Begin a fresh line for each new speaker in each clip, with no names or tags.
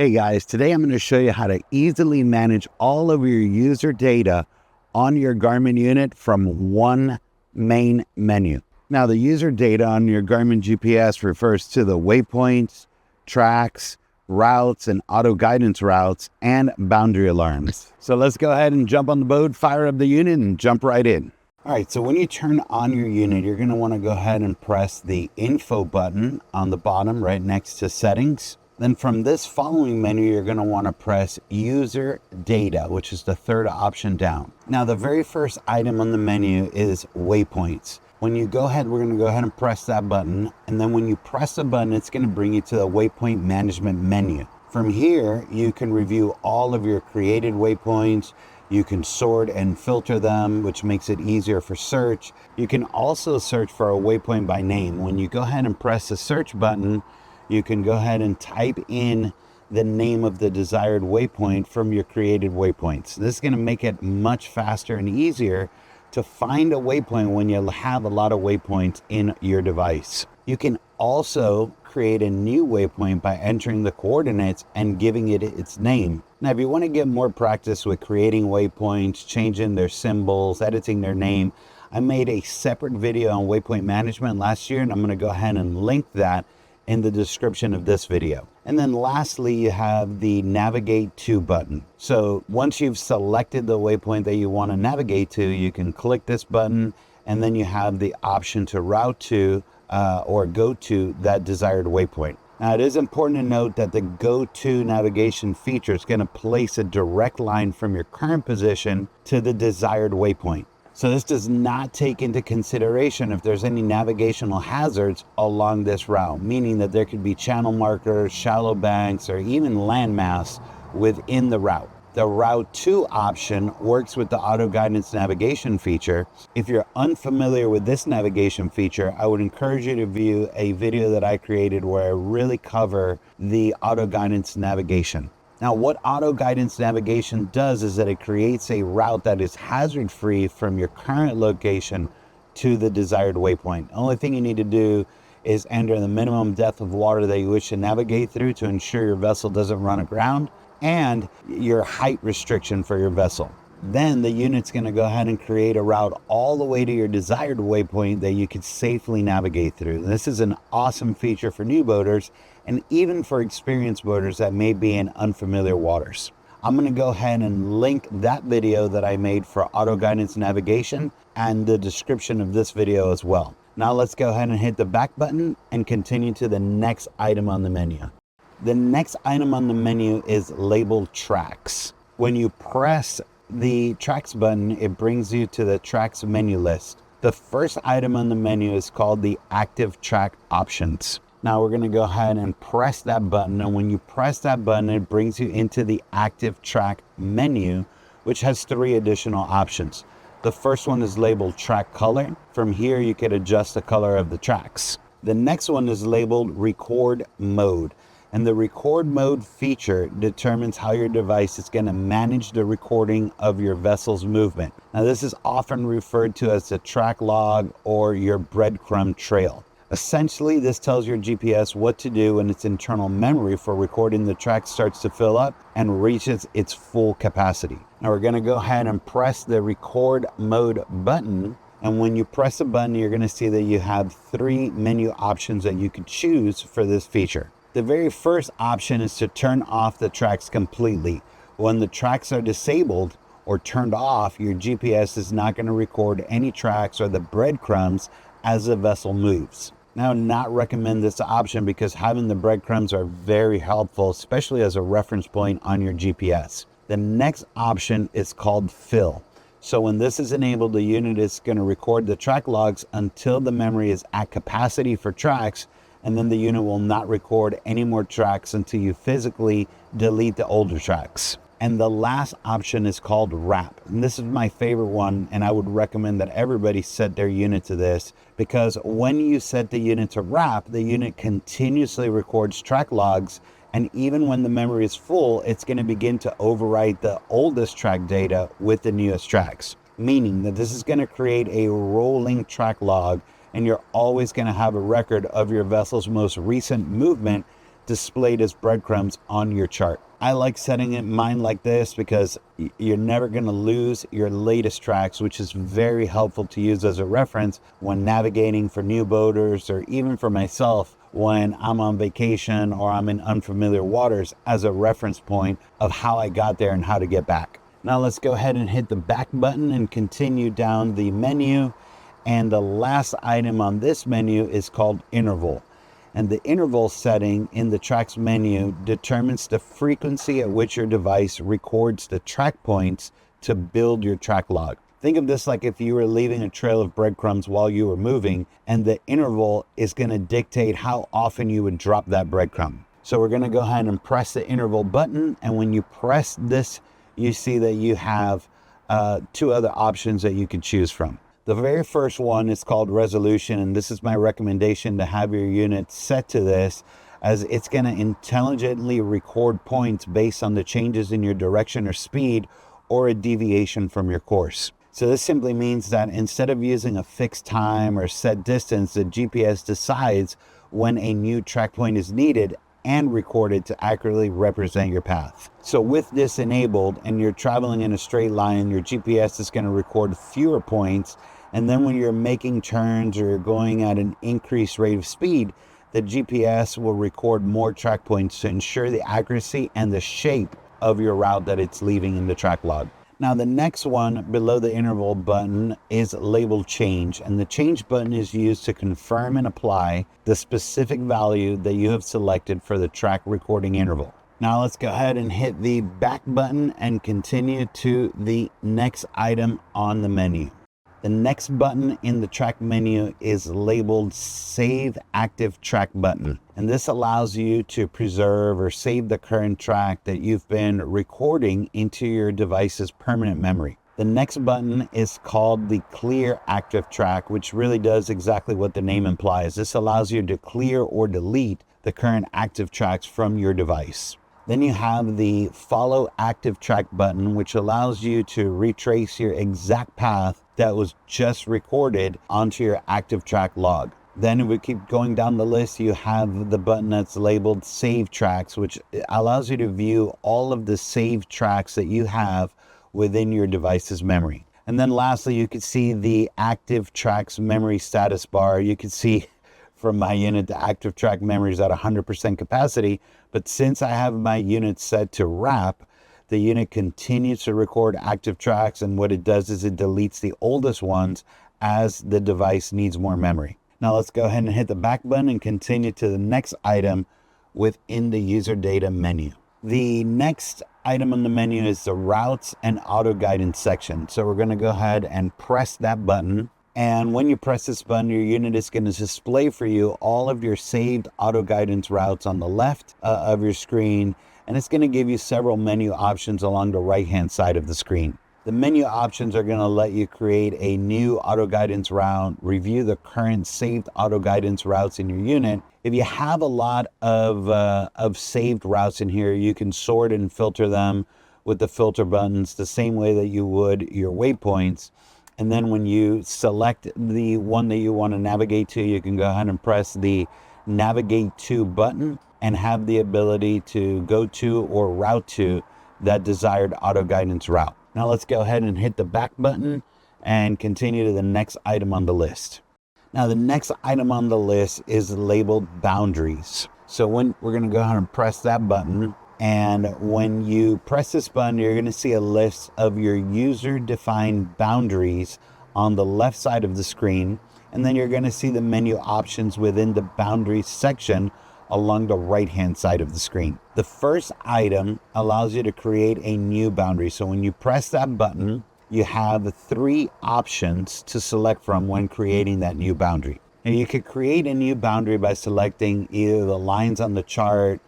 Hey guys, today I'm going to show you how to easily manage all of your user data on your Garmin unit from one main menu. Now, the user data on your Garmin GPS refers to the waypoints, tracks, routes, and auto guidance routes, and boundary alarms. So let's go ahead and jump on the boat, fire up the unit, and jump right in. All right, so when you turn on your unit, you're going to want to go ahead and press the info button on the bottom right next to settings. Then from this following menu, you're going to want to press user data, which is the third option down. Now, the very first item on the menu is waypoints. When you go ahead, we're going to go ahead and press that button. And then when you press the button, it's going to bring you to the waypoint management menu. From here, you can review all of your created waypoints. You can sort and filter them, which makes it easier for search. You can also search for a waypoint by name. When you go ahead and press the search button, you can go ahead and type in the name of the desired waypoint from your created waypoints. This is going to make it much faster and easier to find a waypoint when you have a lot of waypoints in your device. You can also create a new waypoint by entering the coordinates and giving it its name. Now, if you want to get more practice with creating waypoints, changing their symbols, editing their name, I made a separate video on waypoint management last year, and I'm going to go ahead and link that in the description of this video. And then lastly, you have the navigate to button. So once you've selected the waypoint that you want to navigate to, you can click this button, and then you have the option to route to or go to that desired waypoint. Now, it is important to note that the go to navigation feature is going to place a direct line from your current position to the desired waypoint. So this does not take into consideration if there's any navigational hazards along this route, meaning that there could be channel markers, shallow banks, or even landmass within the route. The Route To option works with the auto guidance navigation feature. If you're unfamiliar with this navigation feature, I would encourage you to view a video that I created where I really cover the auto guidance navigation. Now, what auto guidance navigation does is that it creates a route that is hazard-free from your current location to the desired waypoint. The only thing you need to do is enter the minimum depth of water that you wish to navigate through to ensure your vessel doesn't run aground, and your height restriction for your vessel. Then the unit's going to go ahead and create a route all the way to your desired waypoint that you can safely navigate through. This is an awesome feature for new boaters and even for experienced boaters that may be in unfamiliar waters. I'm going to go ahead and link that video that I made for auto guidance navigation and the description of this video as well. Now let's go ahead and hit the back button and continue to the next item on the menu. The next item on the menu is labeled tracks. When you press the tracks button, it brings you to the tracks menu list. The first item on the menu is called the active track options. Now we're going to go ahead and press that button, and when you press that button, it brings you into the active track menu, which has 3 additional options. The first one is labeled track color. From here you can adjust the color of the tracks. The next one is labeled record mode. And the record mode feature determines how your device is going to manage the recording of your vessel's movement. Now, this is often referred to as the track log or your breadcrumb trail. Essentially, this tells your GPS what to do when its internal memory for recording the track starts to fill up and reaches its full capacity. Now, we're going to go ahead and press the record mode button. And when you press the button, you're going to see that you have 3 menu options that you could choose for this feature. The very first option is to turn off the tracks completely. When the tracks are disabled or turned off, your GPS is not going to record any tracks or the breadcrumbs as the vessel moves. Now, I would not recommend this option because having the breadcrumbs are very helpful, especially as a reference point on your GPS. The next option is called fill. So when this is enabled, the unit is going to record the track logs until the memory is at capacity for tracks, and then the unit will not record any more tracks until you physically delete the older tracks. And the last option is called wrap. And this is my favorite one, and I would recommend that everybody set their unit to this, because when you set the unit to wrap, the unit continuously records track logs, and even when the memory is full, it's going to begin to overwrite the oldest track data with the newest tracks, meaning that this is going to create a rolling track log, and you're always going to have a record of your vessel's most recent movement displayed as breadcrumbs on your chart. I like setting mine like this because you're never going to lose your latest tracks, which is very helpful to use as a reference when navigating for new boaters, or even for myself when I'm on vacation or I'm in unfamiliar waters, as a reference point of how I got there and how to get back. Now let's go ahead and hit the back button and continue down the menu. And the last item on this menu is called interval. And the interval setting in the tracks menu determines the frequency at which your device records the track points to build your track log. Think of this like if you were leaving a trail of breadcrumbs while you were moving, and the interval is going to dictate how often you would drop that breadcrumb. So we're going to go ahead and press the interval button, and when you press this, you see that you have two other options that you can choose from. The very first one is called resolution, and this is my recommendation to have your unit set to this, as it's going to intelligently record points based on the changes in your direction or speed or a deviation from your course. So this simply means that instead of using a fixed time or set distance, the GPS decides when a new track point is needed and recorded to accurately represent your path. So with this enabled and you're traveling in a straight line, your GPS is going to record fewer points. And then when you're making turns or you're going at an increased rate of speed, the GPS will record more track points to ensure the accuracy and the shape of your route that it's leaving in the track log. Now the next one below the interval button is labeled change, and the change button is used to confirm and apply the specific value that you have selected for the track recording interval. Now let's go ahead and hit the back button and continue to the next item on the menu. The next button in the track menu is labeled Save Active Track button. And this allows you to preserve or save the current track that you've been recording into your device's permanent memory. The next button is called the Clear Active Track, which really does exactly what the name implies. This allows you to clear or delete the current active tracks from your device. Then you have the Follow Active Track button, which allows you to retrace your exact path that was just recorded onto your active track log. Then if we keep going down the list, you have the button that's labeled Save Tracks, which allows you to view all of the saved tracks that you have within your device's memory. And then lastly, you can see the Active Tracks memory status bar. You can see from my unit, the active track memory is at 100% capacity, but since I have my unit set to wrap, the unit continues to record active tracks, and what it does is it deletes the oldest ones as the device needs more memory. Now let's go ahead and hit the back button and continue to the next item within the user data menu. The next item on the menu is the routes and auto guidance section. So we're going to go ahead and press that button. And when you press this button, your unit is going to display for you all of your saved auto guidance routes on the left of your screen. And it's going to give you several menu options along the right-hand side of the screen. The menu options are going to let you create a new auto guidance route, review the current saved auto guidance routes in your unit. If you have a lot of saved routes in here, you can sort and filter them with the filter buttons the same way that you would your waypoints. And then when you select the one that you want to navigate to, you can go ahead and press the Navigate To button and have the ability to go to or route to that desired auto guidance route. Now let's go ahead and hit the back button and continue to the next item on the list. Now the next item on the list is labeled Boundaries. So when we're going to go ahead and press that button, and when you press this button, you're going to see a list of your user-defined boundaries on the left side of the screen. And then you're going to see the menu options within the Boundaries section along the right-hand side of the screen. The first item allows you to create a new boundary. So when you press that button, you have 3 options to select from when creating that new boundary. Now you could create a new boundary by selecting either the lines on the chart,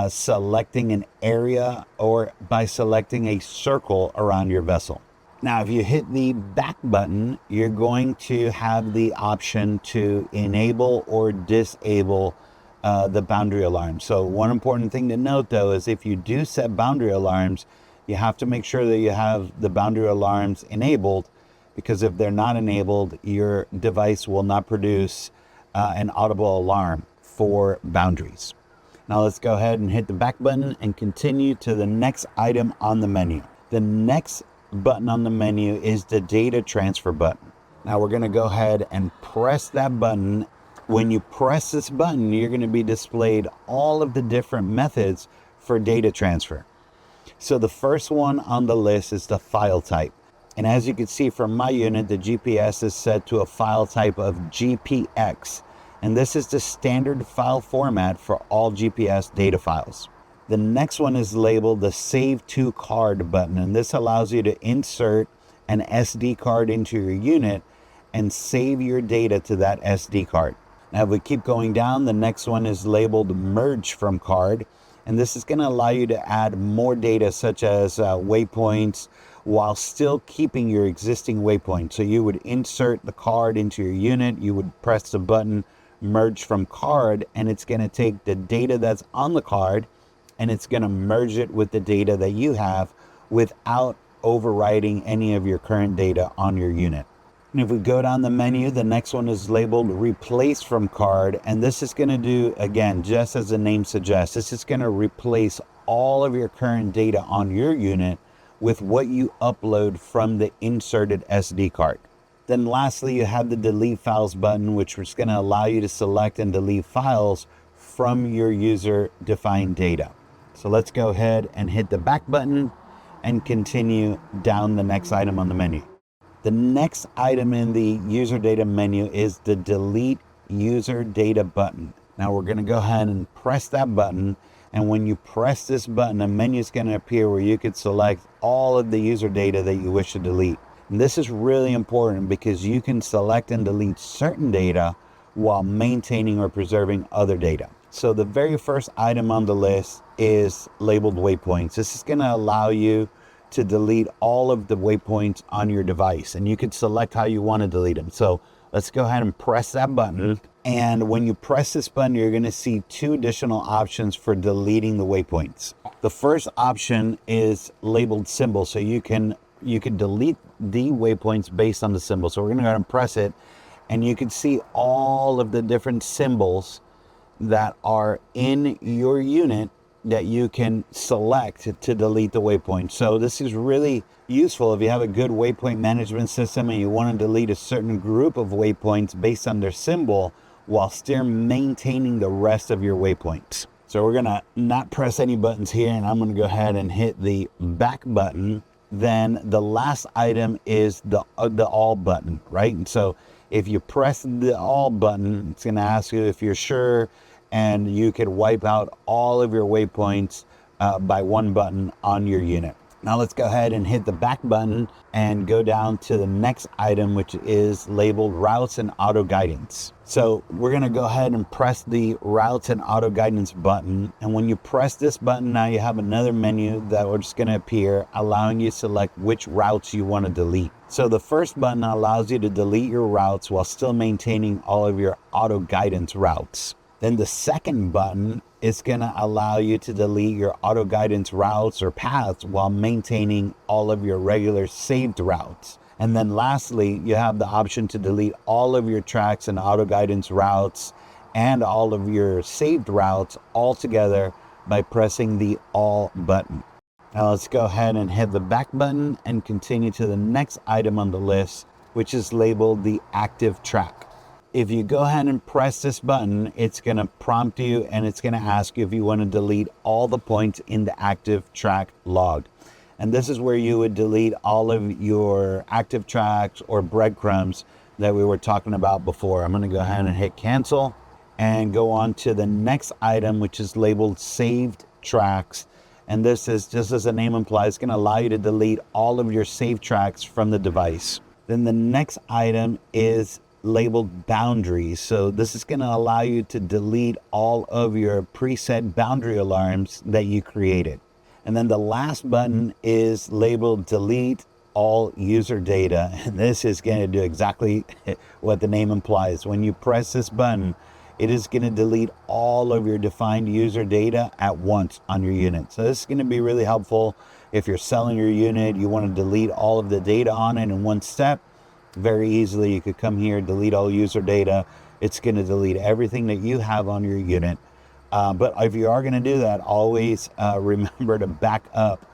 selecting an area, or by selecting a circle around your vessel. Now, if you hit the back button, you're going to have the option to enable or disable the boundary alarm. So one important thing to note though is if you do set boundary alarms, you have to make sure that you have the boundary alarms enabled, because if they're not enabled, your device will not produce an audible alarm for boundaries. Now let's go ahead and hit the back button and continue to the next item on the menu. The next button on the menu is the data transfer button. Now we're going to go ahead and press that button. When you press this button, you're going to be displayed all of the different methods for data transfer. So the first one on the list is the file type. And as you can see from my unit, the GPS is set to a file type of GPX. And this is the standard file format for all GPS data files. The next one is labeled the Save to Card button. And this allows you to insert an SD card into your unit and save your data to that SD card. Now, if we keep going down, the next one is labeled Merge from Card. And this is going to allow you to add more data such as waypoints while still keeping your existing waypoint. So you would insert the card into your unit, you would press the button Merge from Card, and it's going to take the data that's on the card and it's going to merge it with the data that you have without overwriting any of your current data on your unit. And if we go down the menu, the next one is labeled Replace from Card. And this is going to do, again, just as the name suggests, this is going to replace all of your current data on your unit with what you upload from the inserted SD card. Then lastly, you have the Delete Files button, which is going to allow you to select and delete files from your user-defined data. So let's go ahead and hit the back button and continue down the next item on the menu. The next item in the user data menu is the Delete User Data button. Now we're going to go ahead and press that button. And when you press this button, a menu is going to appear where you could select all of the user data that you wish to delete. And this is really important because you can select and delete certain data while maintaining or preserving other data. So the very first item on the list is labeled Waypoints. This is going to allow you to delete all of the waypoints on your device, and you can select how you want to delete them. So let's go ahead and press that button. And when you press this button, you're going to see two additional options for deleting the waypoints. The first option is labeled Symbol. So you can delete the waypoints based on the symbol. So we're going to go ahead and press it, and you can see all of the different symbols that are in your unit that you can select to delete the waypoint. So this is really useful if you have a good waypoint management system and you want to delete a certain group of waypoints based on their symbol while still maintaining the rest of your waypoints. So we're going to not press any buttons here, and I'm going to go ahead and hit the back button. Then the last item is the All button, right? And so if you press the All button, it's going to ask you if you're sure, and you could wipe out all of your waypoints by one button on your unit. Now let's go ahead and hit the back button and go down to the next item, which is labeled Routes and Auto Guidance. So we're going to go ahead and press the Routes and Auto Guidance button. And when you press this button, now you have another menu that is going to appear, allowing you to select which routes you want to delete. So the first button allows you to delete your routes while still maintaining all of your auto guidance routes. Then the second button is going to allow you to delete your auto guidance routes or paths while maintaining all of your regular saved routes. And then lastly, you have the option to delete all of your tracks and auto guidance routes and all of your saved routes all together by pressing the All button. Now let's go ahead and hit the back button and continue to the next item on the list, which is labeled the Active Track. If you go ahead and press this button, it's going to prompt you and it's going to ask you if you want to delete all the points in the active track log. And this is where you would delete all of your active tracks or breadcrumbs that we were talking about before. I'm going to go ahead and hit cancel and go on to the next item, which is labeled Saved Tracks. And this is, just as the name implies, going to allow you to delete all of your saved tracks from the device. Then the next item is labeled Boundaries. So this is going to allow you to delete all of your preset boundary alarms that you created. And then the last button is labeled Delete All User Data. And this is going to do exactly what the name implies. When you press this button, it is going to delete all of your defined user data at once on your unit. So this is going to be really helpful if you're selling your unit, you want to delete all of the data on it in one step. Very easily, you could come here, delete all user data. It's going to delete everything that you have on your unit But if you are going to do that, always remember to back up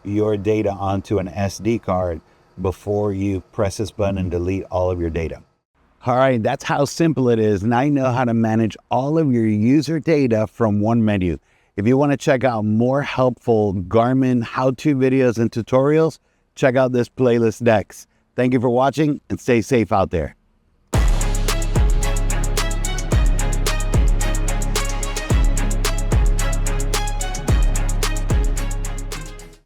your data onto an SD card before you press this button and delete all of your data. All right, that's how simple it is. Now you know how to manage all of your user data from one menu. If you want to check out more helpful Garmin how-to videos and tutorials, check out this playlist next. Thank you for watching and stay safe out there.